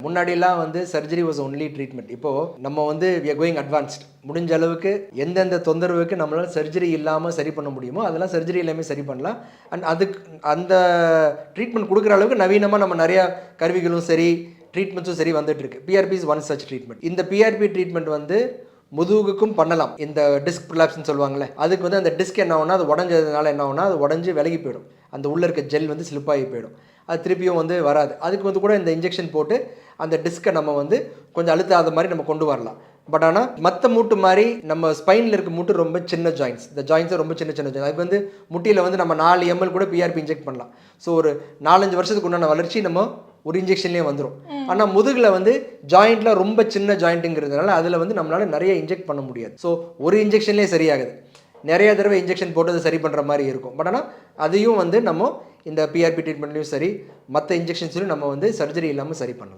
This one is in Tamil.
முன்னாடிலாம் வந்து சர்ஜரி வாஸ் ஒன்லி ட்ரீட்மெண்ட். இப்போது நம்ம வந்து வி ஆர் கோயிங் அட்வான்ஸ்ட். முடிஞ்ச அளவுக்கு எந்தெந்த தொந்தரவுக்கு நம்மளால் சர்ஜரி இல்லாமல் சரி பண்ண முடியுமோ அதெல்லாம் சர்ஜரி எல்லாமே சரி பண்ணலாம். அண்ட் அதுக்கு அந்த ட்ரீட்மெண்ட் கொடுக்குற அளவுக்கு நவீனமாக நம்ம நிறையா கருவிகளும் சரி ட்ரீட்மெண்ட்ஸும் சரி வந்துட்டுருக்கு. PRP is one such treatment. இந்த பிஆர்பி ட்ரீட்மெண்ட் வந்து முதுகுக்கும் பண்ணலாம். இந்த டிஸ்க் ப்ரொலாப்ஸ்னு சொல்லுவாங்கள்ல, அதுக்கு வந்து அந்த டிஸ்க் என்ன ஆகுனா அது உடஞ்சதுனால என்ன ஆகுனா அது உடஞ்சி விலகி போயிடும். அந்த உள்ளே இருக்க ஜெல் வந்து ஸ்லிப்பாகி போயிடும். அது திருப்பியும் வந்து வராது. அதுக்கு வந்து கூட இந்த இன்ஜெக்ஷன் போட்டு அந்த டிஸ்கை நம்ம வந்து கொஞ்சம் அழுத்தாத மாதிரி நம்ம கொண்டு வரலாம். பட் ஆனால் மற்ற மூட்டு மாதிரி நம்ம ஸ்பைனில் இருக்க மூட்டு ரொம்ப சின்ன ஜாயின்ஸ். இந்த ஜாயின்ஸை ரொம்ப சின்ன சின்ன ஜாயின். அதுக்கு வந்து முட்டியில் வந்து நம்ம 4 ml கூட பிஆர்பி இன்ஜெக்ட் பண்ணலாம். ஸோ ஒரு 4-5 வருஷத்துக்கு உண்டான வளர்ச்சி நம்ம ஒரு இன்ஜெக்ஷன்லேயே வந்துடும். ஆனால் முதுகில் வந்து ஜாயிண்ட்டில் ரொம்ப சின்ன ஜாயிண்ட்டுங்கிறதுனால அதில் வந்து நம்மளால் நிறைய இன்ஜெக்ட் பண்ண முடியாது. ஸோ ஒரு இன்ஜெக்ஷன்லேயே சரியாகுது. நிறைய தடவை இன்ஜெக்ஷன் போட்டு அதை சரி பண்ணுற மாதிரி இருக்கும். பட் ஆனால் அதையும் வந்து நம்ம இந்த பிஆர்பி ட்ரீட்மெண்ட்லையும் சரி மற்ற இன்ஜெக்ஷன்ஸ்லையும் நம்ம வந்து சர்ஜரி இல்லாமல் சரி பண்ணலாம்.